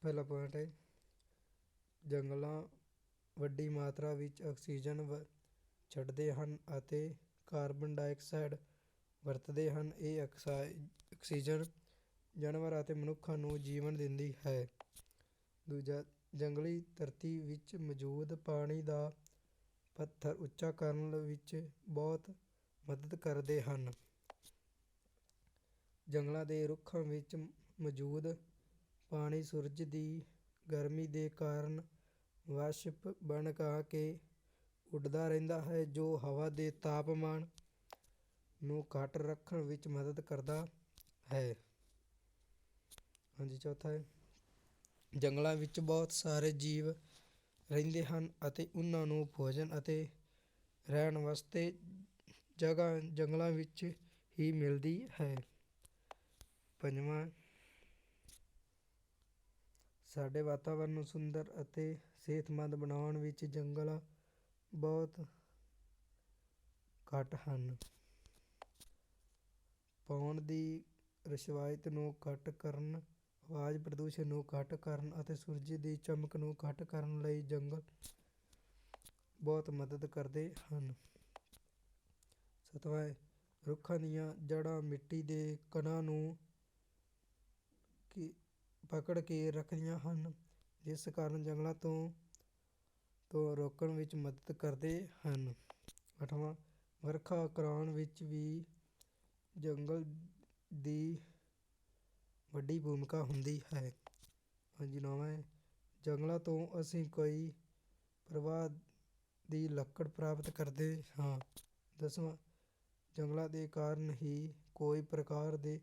ਪਹਿਲਾ ਪੁਆਇੰਟ ਹੈ, ਜੰਗਲਾਂ ਵੱਡੀ ਮਾਤਰਾ ਵਿੱਚ ਆਕਸੀਜਨ ਛੱਡਦੇ ਹਨ ਅਤੇ ਕਾਰਬਨ ਡਾਈਆਕਸਾਈਡ ਵਰਤਦੇ ਹਨ। ਇਹ ਆਕਸੀਜਨ ਜਾਨਵਰਾਂ ਅਤੇ ਮਨੁੱਖਾਂ ਨੂੰ ਜੀਵਨ ਦਿੰਦੀ ਹੈ। ਦੂਜਾ, ਜੰਗਲੀ ਧਰਤੀ ਵਿੱਚ ਮੌਜੂਦ ਪਾਣੀ ਦਾ ਪੱਧਰ ਉੱਚਾ ਕਰਨ ਵਿੱਚ ਬਹੁਤ ਮਦਦ ਕਰਦੇ ਹਨ। ਜੰਗਲਾਂ ਦੇ ਰੁੱਖਾਂ ਵਿੱਚ ਮੌਜੂਦ ਪਾਣੀ ਸੂਰਜ ਦੀ ਗਰਮੀ ਦੇ ਕਾਰਨ ਵਾਸ਼ਪ ਬਣ ਕੇ ਉੱਡਦਾ ਰਹਿੰਦਾ ਹੈ, ਜੋ ਹਵਾ ਦੇ ਤਾਪਮਾਨ ਨੂੰ ਘੱਟ ਰੱਖਣ ਵਿੱਚ ਮਦਦ ਕਰਦਾ ਹੈ। ਚੌਥਾ ਹੈ, ਜੰਗਲਾਂ ਵਿੱਚ ਬਹੁਤ ਸਾਰੇ ਜੀਵ ਰਹਿੰਦੇ ਹਨ ਅਤੇ ਉਹਨਾਂ ਨੂੰ ਭੋਜਨ ਅਤੇ ਰਹਿਣ ਵਾਸਤੇ ਜਗ੍ਹਾ ਜੰਗਲਾਂ ਵਿੱਚ ਹੀ ਮਿਲਦੀ ਹੈ। ਪੰਜਵਾਂ, ਸਾਡੇ ਵਾਤਾਵਰਨ ਨੂੰ ਸੁੰਦਰ ਅਤੇ ਸਿਹਤਮੰਦ ਬਣਾਉਣ ਵਿੱਚ ਜੰਗਲ ਬਹੁਤ ਘੱਟ ਹਨ। ਪੌਣ ਦੀ ਰੁਸ਼ਵਾਈਤ ਨੂੰ ਘੱਟ ਕਰਨ, ਆਵਾਜ਼ ਪ੍ਰਦੂਸ਼ਣ ਨੂੰ ਘੱਟ ਕਰਨ ਅਤੇ ਸੂਰਜ ਦੀ ਚਮਕ ਨੂੰ ਘੱਟ ਕਰਨ ਲਈ ਜੰਗਲ ਬਹੁਤ ਮਦਦ ਕਰਦੇ ਹਨ। ਸੱਤਵਾਂ, ਰੁੱਖਾਂ ਦੀਆਂ ਜੜ੍ਹਾਂ ਮਿੱਟੀ ਦੇ ਕਣਾਂ ਨੂੰ ਪਕੜ ਕੇ ਰੱਖਦੀਆਂ ਹਨ, ਜਿਸ ਕਾਰਨ ਜੰਗਲਾਂ ਤੋਂ ਰੋਕਣ ਵਿੱਚ ਮਦਦ ਕਰਦੇ ਹਨ। ਅੱਠਵਾਂ, ਵਰਖਾ ਕਰਾਉਣ ਵਿੱਚ ਵੀ ਜੰਗਲ ਦੀ ਵੱਡੀ ਭੂਮਿਕਾ ਹੁੰਦੀ ਹੈ। ਨੌਵਾਂ, ਜੰਗਲਾਂ ਤੋਂ ਅਸੀਂ ਕਈ ਪ੍ਰਕਾਰ ਦੀ ਲੱਕੜ ਪ੍ਰਾਪਤ ਕਰਦੇ ਹਾਂ। 10ਵਾਂ, ਜੰਗਲਾਂ ਦੇ ਕਾਰਨ ਹੀ ਕਈ ਪ੍ਰਕਾਰ ਦੇ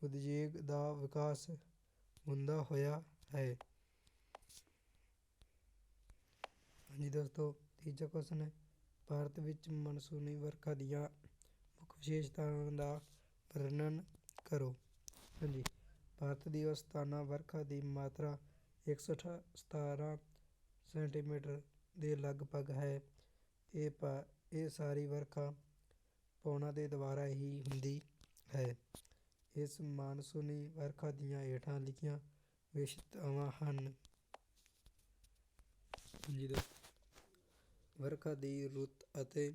ਉਦਯੋਗ ਦਾ ਵਿਕਾਸ ਹੁੰਦਾ ਹੋਇਆ ਹੈ। ਦੋਸਤੋ, ਤੀਜਾ ਕੁਐਸਚਨ ਹੈ, ਭਾਰਤ ਵਿੱਚ ਮਾਨਸੂਨੀ ਵਰਖਾ ਦੀਆਂ ਮੁੱਖ ਵਿਸ਼ੇਸ਼ਤਾਵਾਂ ਦਾ ਵਰਣਨ ਕਰੋ। ਭਾਰਤ ਦੀ ਔਸਤਾਨਾ ਵਰਖਾ ਦੀ ਮਾਤਰਾ 117 ਸੈਂਟੀਮੀਟਰ ਦੇ ਲਗਭਗ ਹੈ। ਇਹ ਸਾਰੀ ਵਰਖਾ ਪੌਣਾਂ ਦੇ ਦੁਆਰਾ ਹੀ ਹੁੰਦੀ ਹੈ। ਇਸ ਮਾਨਸੂਨੀ ਵਰਖਾ ਦੀਆਂ ਹੇਠਾਂ ਲਿਖੀਆਂ ਵਿਸ਼ੇਸ਼ਤਾਵਾਂ ਹਨ। ਵਰਖਾ ਦੀ ਰੁੱਤ ਅਤੇ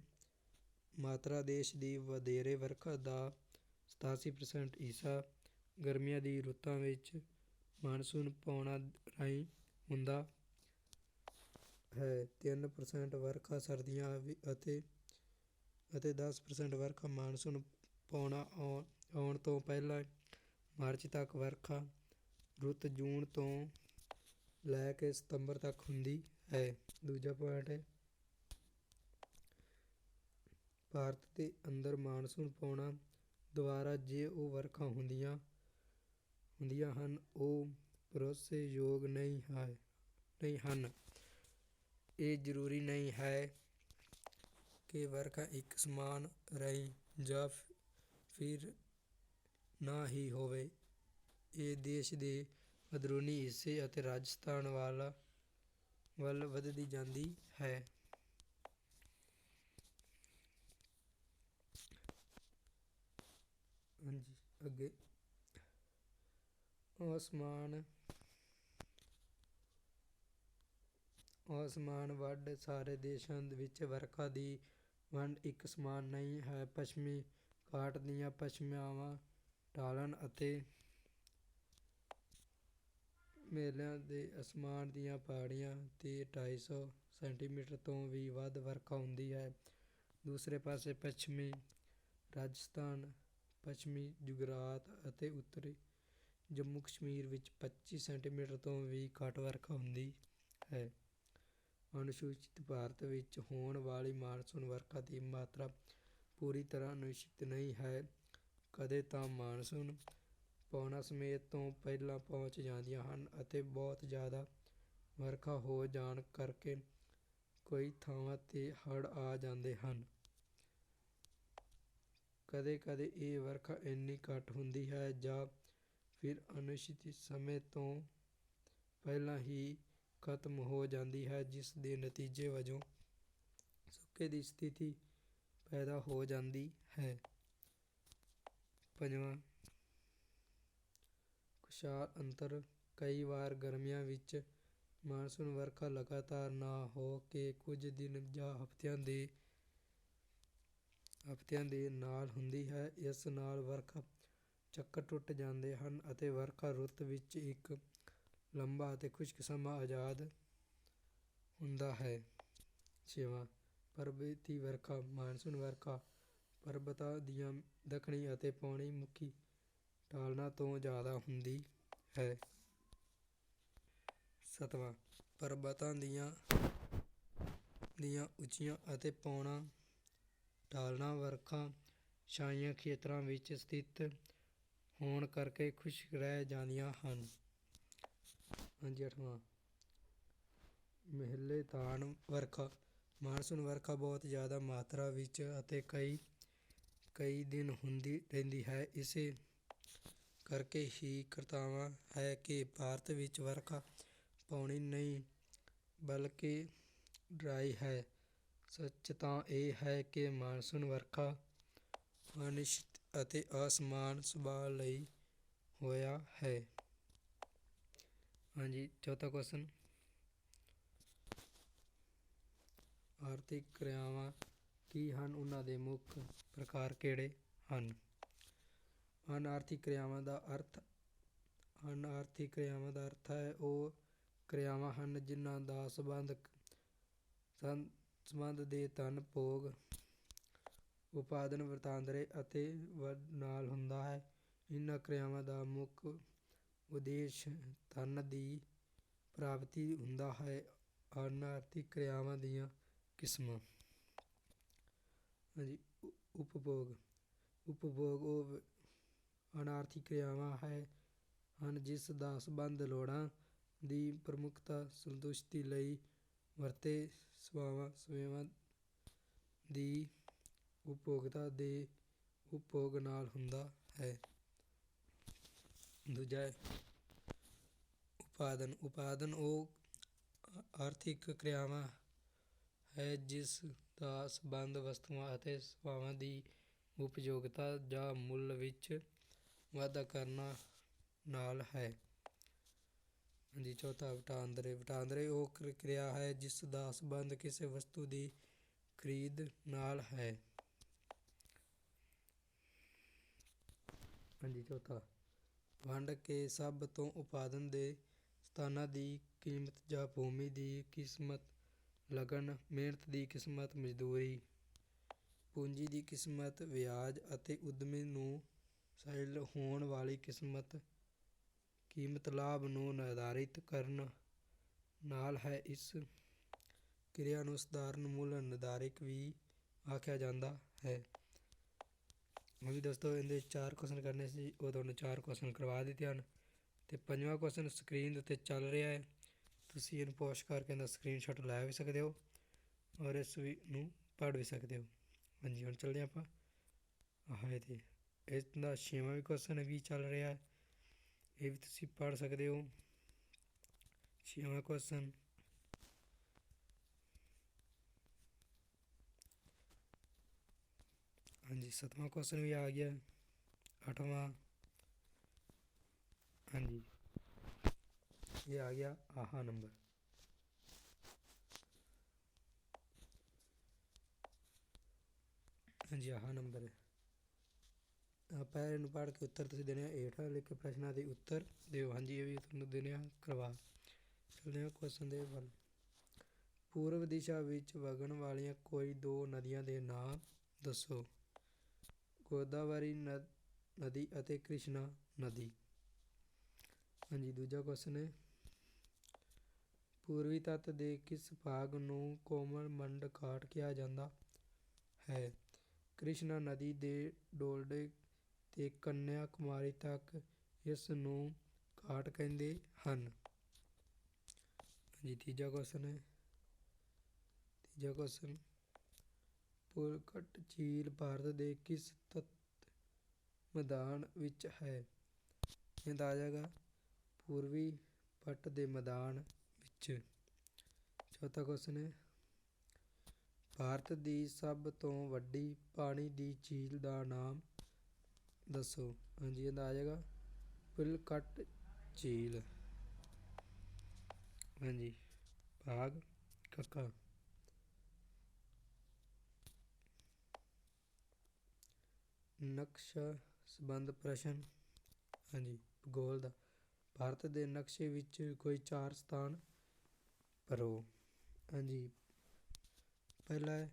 ਮਾਤਰਾ, ਦੇਸ਼ ਦੀ ਵਧੇਰੇ ਵਰਖਾ ਦਾ 87% ਹਿੱਸਾ ਗਰਮੀਆਂ ਦੀ ਰੁੱਤਾਂ ਵਿੱਚ ਮਾਨਸੂਨ ਪੌਣਾਂ ਰਾਹੀਂ ਹੁੰਦਾ ਹੈ। 3% ਵਰਖਾ ਸਰਦੀਆਂ ਅਤੇ 10% ਵਰਖਾ ਮਾਨਸੂਨ ਪੌਣਾਂ ਆਉਣ ਤੋਂ ਪਹਿਲਾਂ ਮਾਰਚ ਤੱਕ। ਵਰਖਾ ਰੁੱਤ ਜੂਨ ਤੋਂ ਲੈ ਕੇ ਸਤੰਬਰ ਤੱਕ ਹੁੰਦੀ ਹੈ। ਦੂਜਾ ਪੁਆਇੰਟ ਹੈ, ਭਾਰਤ ਦੇ ਅੰਦਰ ਮਾਨਸੂਨ ਪੌਣਾਂ ਦੁਆਰਾ ਜੋ ਵਰਖਾ ਹੁੰਦੀਆਂ ਹਨ, ਉਹ ਭਰੋਸੇਯੋਗ ਨਹੀਂ ਹਨ। ਇਹ ਜ਼ਰੂਰੀ ਨਹੀਂ ਹੈ ਕਿ ਵਰਖਾ ਇੱਕ ਸਮਾਨ ਰਹੇ ਜਾਂ ਫਿਰ ਨਾ ਹੀ ਹੋਵੇ। ਇਹ ਦੇਸ਼ ਦੇ ਅੰਦਰੂਨੀ ਹਿੱਸੇ ਅਤੇ ਰਾਜਸਥਾਨ ਵੱਲ ਵਧਦੀ ਜਾਂਦੀ ਹੈ। ਅੱਗੇ, ਅਸਮਾਨ ਵੰਡ ਸਾਰੇ ਦੇਸ਼ਾਂ ਵਿੱਚ ਵਰਖਾ ਦੀ ਵੰਡ ਇੱਕ ਸਮਾਨ ਨਹੀਂ ਹੈ। ਪੱਛਮੀ ਘਾਟ ਦੀਆਂ ਪੱਛਮੀਆਂ ਢਾਲਾਂ ਅਤੇ ਹਿਮਾਲਿਆ ਦੇ ਅਸਮਾਨ ਦੀਆਂ ਪਹਾੜੀਆਂ 'ਤੇ 250 ਸੈਂਟੀਮੀਟਰ ਤੋਂ ਵੀ ਵੱਧ ਵਰਖਾ ਹੁੰਦੀ ਹੈ। ਦੂਸਰੇ ਪਾਸੇ ਪੱਛਮੀ ਰਾਜਸਥਾਨ, ਪੱਛਮੀ ਗੁਜਰਾਤ ਅਤੇ ਉੱਤਰੀ ਜੰਮੂ ਕਸ਼ਮੀਰ ਵਿੱਚ 25 ਸੈਂਟੀਮੀਟਰ ਤੋਂ ਵੀ ਘੱਟ ਵਰਖਾ ਹੁੰਦੀ ਹੈ। ਅਨੁਸੂਚਿਤ ਭਾਰਤ ਵਿੱਚ ਹੋਣ ਵਾਲੀ ਮਾਨਸੂਨ ਵਰਖਾ ਦੀ ਮਾਤਰਾ ਪੂਰੀ ਤਰ੍ਹਾਂ ਨਿਸ਼ਚਿਤ ਨਹੀਂ ਹੈ। ਕਦੇ ਤਾਂ ਮਾਨਸੂਨ ਪੌਣਾਂ ਸਮੇਂ ਤੋਂ ਪਹਿਲਾਂ ਪਹੁੰਚ ਜਾਂਦੀਆਂ ਹਨ ਅਤੇ ਬਹੁਤ ਜ਼ਿਆਦਾ ਵਰਖਾ ਹੋ ਜਾਣ ਕਰਕੇ ਕਈ ਥਾਵਾਂ 'ਤੇ ਹੜ੍ਹ ਆ ਜਾਂਦੇ ਹਨ। ਕਦੇ ਇਹ ਵਰਖਾ ਇੰਨੀ ਘੱਟ ਹੁੰਦੀ ਹੈ ਜਾਂ ਫਿਰ ਅਨਿਸ਼ਚਿਤ ਸਮੇਂ ਤੋਂ ਪਹਿਲਾਂ ਹੀ ਖਤਮ ਹੋ ਜਾਂਦੀ ਹੈ, ਜਿਸ ਦੇ ਨਤੀਜੇ ਵਜੋਂ ਸੋਕੇ ਦੀ ਸਥਿਤੀ ਪੈਦਾ ਹੋ ਜਾਂਦੀ ਹੈ। ਪੰਜਵਾਂ, ਖੁਸ਼ਹਾਲ ਅੰਤਰ। ਕਈ ਵਾਰ ਗਰਮੀਆਂ ਵਿੱਚ ਮਾਨਸੂਨ ਵਰਖਾ ਲਗਾਤਾਰ ਨਾ ਹੋ ਕੇ ਕੁਝ ਦਿਨ ਜਾਂ ਹਫ਼ਤਿਆਂ ਦੇ ਨਾਲ ਹੁੰਦੀ ਹੈ। ਇਸ ਨਾਲ ਵਰਖਾ ਚੱਕਰ ਟੁੱਟ ਜਾਂਦੇ ਹਨ ਅਤੇ ਵਰਖਾ ਰੁੱਤ ਵਿੱਚ ਇੱਕ ਲੰਬਾ ਅਤੇ ਖੁਸ਼ਕ ਸਮਾਂ ਆਜ਼ਾਦ ਹੁੰਦਾ ਹੈ। ਛੇਵਾਂ, ਪਰਬਤੀ ਵਰਖਾ। ਮਾਨਸੂਨ ਵਰਖਾ ਪਰਬਤਾਂ ਦੀਆਂ ਦੱਖਣੀ ਅਤੇ ਪੌਣੀ ਮੁਖੀ ਢਾਲਾਂ ਤੋਂ ਜ਼ਿਆਦਾ ਹੁੰਦੀ ਹੈ। ਸੱਤਵਾਂ, ਪਰਬਤਾਂ ਦੀਆਂ ਉੱਚੀਆਂ ਅਤੇ ਪੌਣਾ ਢਾਲਾਂ ਵਰਖਾ ਛਾਇਆ ਖੇਤਰਾਂ ਵਿੱਚ ਸਥਿਤ ਹੋਣ ਕਰਕੇ ਖੁਸ਼ਕ ਰਹਿ ਜਾਂਦੀਆਂ ਹਨ। ਅੱਠਵਾਂ, ਮਹਿਲੇਦਾਰ ਵਰਖਾ। ਮਾਨਸੂਨ ਵਰਖਾ ਬਹੁਤ ਜ਼ਿਆਦਾ ਮਾਤਰਾ ਵਿੱਚ ਅਤੇ ਕਈ ਦਿਨ ਹੁੰਦੀ ਰਹਿੰਦੀ ਹੈ। ਇਸੇ ਕਰਕੇ ਹੀ ਕਥਾਵਾਂ ਹੈ ਕਿ ਭਾਰਤ ਵਿੱਚ ਵਰਖਾ ਪਾਉਣੀ ਨਹੀਂ ਬਲਕਿ ਡਰਾਈ ਹੈ। ਸੱਚ ਤਾਂ ਇਹ ਹੈ ਕਿ ਮਾਨਸੂਨ ਵਰਖਾ ਅਨਿਸ਼ਚਿਤ ਅਤੇ ਅਸਮਾਨ ਸੁਭਾਅ ਲਈ ਹੋਇਆ ਹੈ। ਚੌਥਾ ਕੁਐਸਚਨ, ਆਰਥਿਕ ਕਿਰਿਆਵਾਂ ਕੀ ਹਨ? ਉਹਨਾਂ ਦੇ ਮੁੱਖ ਪ੍ਰਕਾਰ ਕਿਹੜੇ ਹਨ? ਅਨਾਰਥਿਕ ਕਿਰਿਆਵਾਂ ਦਾ ਅਰਥ ਹੈ ਉਹ ਕਿਰਿਆਵਾਂ ਹਨ ਜਿਨ੍ਹਾਂ ਦਾ ਸੰਬੰਧ ਦੇ ਧਨ, ਭੋਗ, ਉਪਾਦਨ, ਵਰਤਾਂਦਰੇ ਅਤੇ ਨਾਲ ਹੁੰਦਾ ਹੈ। ਇਹਨਾਂ ਕਿਰਿਆਵਾਂ ਦਾ ਮੁੱਖ ਉਦੇਸ਼ ਧਨ ਦੀ ਪ੍ਰਾਪਤੀ ਹੁੰਦਾ ਹੈ। ਅਨਾਰਥਿਕ ਕਿਰਿਆਵਾਂ ਦੀਆਂ ਕਿਸਮਾਂ। ਉਪਭੋਗ ਉਹ ਅਨਾਰਥਿਕ ਕਿਰਿਆਵਾਂ ਹਨ ਜਿਸ ਦਾ ਸੰਬੰਧ ਲੋੜਾਂ ਦੀ ਪ੍ਰਮੁੱਖਤਾ ਸੰਤੁਸ਼ਟੀ ਲਈ ਵਰਤੇ ਸੇਵਾਵਾਂ ਦੀ ਉਪਭੋਗਤਾ ਦੇ ਉਪਭੋਗ ਨਾਲ ਹੁੰਦਾ ਹੈ। ਦੂਜਾ ਹੈ ਉਪਾਦਨ ਉਹ ਆਰਥਿਕ ਕਿਰਿਆਵਾਂ ਹੈ ਜਿਸ ਦਾ ਸੰਬੰਧ ਵਸਤੂਆਂ ਅਤੇ ਸੇਵਾਵਾਂ ਦੀ ਉਪਯੋਗਤਾ ਜਾਂ ਮੁੱਲ ਵਿੱਚ ਵਾਧਾ ਕਰਨ ਨਾਲ ਹੈ। ਚੌਥਾ, ਵਟਾਂਦਰੇ ਉਹ ਕਿਰਿਆ ਹੈ ਜਿਸ ਦਾ ਸੰਬੰਧ ਕਿਸੇ ਵਸਤੂ ਦੀ ਖਰੀਦ ਨਾਲ ਹੈ। ਚੌਥਾ, ਵੰਡ ਕੇ ਸਭ ਤੋਂ ਉਪਾਦਨ ਦੇ ਸਥਾਨਾਂ ਦੀ ਕੀਮਤ ਜਾਂ ਭੂਮੀ ਦੀ ਕਿਸਮਤ, ਲਗਨ, ਮਿਹਨਤ ਦੀ ਕਿਸਮਤ, ਮਜ਼ਦੂਰੀ, ਪੂੰਜੀ ਦੀ ਕਿਸਮਤ, ਵਿਆਜ ਅਤੇ ਉਦਮੀ ਨੂੰ ਹਾਸਿਲ ਹੋਣ ਵਾਲੀ ਕੀਮਤ ਲਾਭ ਨੂੰ ਨਿਰਧਾਰਿਤ ਕਰਨ ਨਾਲ ਹੈ। ਇਸ ਕਿਰਿਆ ਨੂੰ ਸਧਾਰਨ ਮੁੱਲ ਨਿਰਧਾਰਕ ਵੀ ਆਖਿਆ ਜਾਂਦਾ ਹੈ। ਦੋਸਤੋ ਇਹਦੇ 4 ਕੁਐਸਚਨ ਕਰਨੇ ਸੀ, ਉਹ ਤੁਹਾਨੂੰ 4 ਕੁਐਸਚਨ ਕਰਵਾ ਦਿੱਤੇ ਹਨ ਅਤੇ 5ਵਾਂ ਕੁਐਸਚਨ ਸਕਰੀਨ ਦੇ ਉੱਤੇ ਚੱਲ ਰਿਹਾ ਹੈ। ਤੁਸੀਂ ਇਹਨੂੰ ਪੌਜ਼ ਕਰਕੇ ਇਹਦਾ ਸਕਰੀਨਸ਼ਾਟ ਲੈ ਵੀ ਸਕਦੇ ਹੋ ਔਰ ਇਸ ਨੂੰ ਪੜ੍ਹ ਵੀ ਸਕਦੇ ਹੋ। ਹੁਣ ਚੱਲਦੇ ਆਪਾਂ ਤੇ ਇਸ ਦਾ 6ਵਾਂ ਵੀ ਕੁਐਸਚਨ ਵੀ ਚੱਲ ਰਿਹਾ ਹੈ, ਇਹ ਵੀ ਤੁਸੀਂ ਪੜ੍ਹ ਸਕਦੇ ਹੋ। 6ਵਾਂ ਕੁਐਸਚਨ, ਹਾਂਜੀ 7ਵਾਂ ਕੁਐਸਚਨ ਵੀ ਆ ਗਿਆ। 8ਵਾਂ, ਹਾਂਜੀ ਇਹ ਆ ਗਿਆ ਆਹ ਨੰਬਰ। ਹਾਂਜੀ ਆਹ ਨੰਬਰ ਹੈ। ਆਪਾਂ ਇਹਨੂੰ ਪੜ੍ਹ ਕੇ ਉੱਤਰ ਤੁਸੀਂ ਦੇਣੇ ਹੇਠ ਲਿਖੇ ਪ੍ਰਸ਼ਨਾਂ ਦੇ ਉੱਤਰ ਦਿਓ। ਹਾਂਜੀ ਇਹ ਵੀ ਤੁਹਾਨੂੰ ਦੇਣੇ ਕਰਵਾ। ਚੱਲਦੇ ਹਾਂ ਕੁਐਸਚਨ ਦੇ ਵੱਲ। ਪੂਰਬ ਦਿਸ਼ਾ ਵਿੱਚ ਵਗਣ ਵਾਲੀਆਂ ਕੋਈ 2 ਨਦੀਆਂ ਦੇ ਨਾਂ ਦੱਸੋ। ਗੋਦਾਵਰੀ ਨਦੀ ਅਤੇ ਕ੍ਰਿਸ਼ਨਾ ਨਦੀ। ਦੂਜਾ ਕੁਐਸਚਨ ਹੈ, ਪੂਰਬੀ ਤੱਟ ਦੇ ਕਿਸ ਭਾਗ ਨੂੰ ਕੋਮਲ ਮੰਡ ਘਾਟ ਕਿਹਾ ਜਾਂਦਾ ਹੈ। ਕ੍ਰਿਸ਼ਨਾ ਨਦੀ ਦੇ ਡੋਲਡੇ ਤੇ ਕੰਨਿਆ ਕੁਮਾਰੀ ਤੱਕ ਇਸ ਨੂੰ ਘਾਟ ਕਹਿੰਦੇ ਹਨ। ਤੀਜਾ ਕੁਐਸਚਨ, ਪੁਲਕਟ ਝੀਲ ਭਾਰਤ ਦੇ ਕਿਸ ਤੱਟ ਮੈਦਾਨ ਵਿੱਚ ਹੈ। ਇਹ ਆ ਜਾਏਗਾ ਪੂਰਬੀ ਤੱਟ ਦੇ ਮੈਦਾਨ ਵਿੱਚ। ਚੌਥਾ ਕੁਐਸਚਨ ਹੈ, ਭਾਰਤ ਦੀ ਸਭ ਤੋਂ ਵੱਡੀ ਪਾਣੀ ਦੀ ਝੀਲ ਦਾ ਨਾਮ ਦੱਸੋ। ਹਾਂਜੀ, ਇਹਦਾ ਆ ਜਾਏਗਾ ਪੁਲਕਟ ਝੀਲ। ਹਾਂਜੀ, ਭਾਗ ਕੱਕਾ। ਨਕਸ਼ਾ ਸੰਬੰਧ ਪ੍ਰਸ਼ਨ। ਹਾਂਜੀ, ਭੂਗੋਲ ਦਾ। ਭਾਰਤ ਦੇ ਨਕਸ਼ੇ ਵਿੱਚ ਕੋਈ 4 ਸਥਾਨ ਭਰੋ। ਹਾਂਜੀ, ਪਹਿਲਾ ਹੈ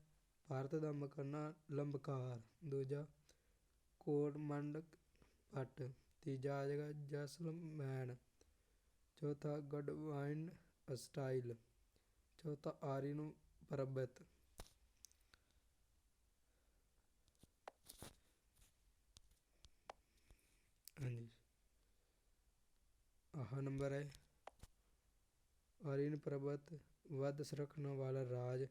ਭਾਰਤ ਦਾ ਮਕਾਨਾ ਲੰਬਕਾਰ। ਦੂਜਾ ਕੋਟਮੰਡਕ ਪੱਟ। ਤੀਜਾ ਆ ਜਾਏਗਾ ਜੈਸਲਮੇਰ। ਚੌਥਾ ਗਡਵਾਈਨ ਸਟਾਈਲ। ਚੌਥਾ ਆਰੀਨ ਪਰਬਤ। ਹਾਂਜੀ, ਆਹ ਨੰਬਰ ਹੈ ਆਰੀਨ ਪਰਬਤ ਵੱਧ ਸੁਰੱਖਿਆ ਵਾਲਾ ਰਾਜ।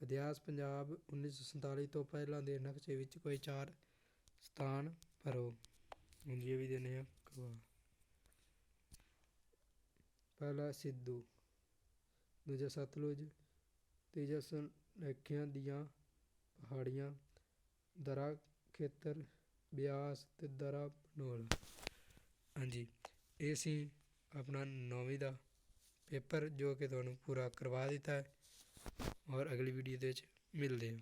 ਇਤਿਹਾਸ ਪੰਜਾਬ 1947 ਤੋਂ ਪਹਿਲਾਂ ਦੇ ਨਕਸ਼ੇ ਵਿੱਚ ਕੋਈ 4 ਸਥਾਨ ਭਰੋ। ਹਾਂਜੀ, ਇਹ ਵੀ ਦੇਣੇ ਆ ਗਵਾ। ਪਹਿਲਾ ਸਿੰਧੂ। ਦੂਜਾ ਸਤਲੁਜ। ਤੀਜਾ ਸੁਨੇਖਿਆਂ ਦੀਆਂ ਪਹਾੜੀਆਂ। ਦਰਾ ਖੇਤਰ ਬਿਆਸ ਅਤੇ ਦਰਾ ਭਨੋਲ। ਹਾਂਜੀ, ਇਹ ਸੀ ਆਪਣਾ 9ਵੀਂ ਦਾ ਪੇਪਰ ਜੋ ਕਿ ਤੁਹਾਨੂੰ ਪੂਰਾ ਕਰਵਾ ਦਿੱਤਾ ਹੈ। ਔਰ ਅਗਲੀ ਵੀਡੀਓ ਦੇ ਵਿੱਚ ਮਿਲਦੇ ਹਾਂ।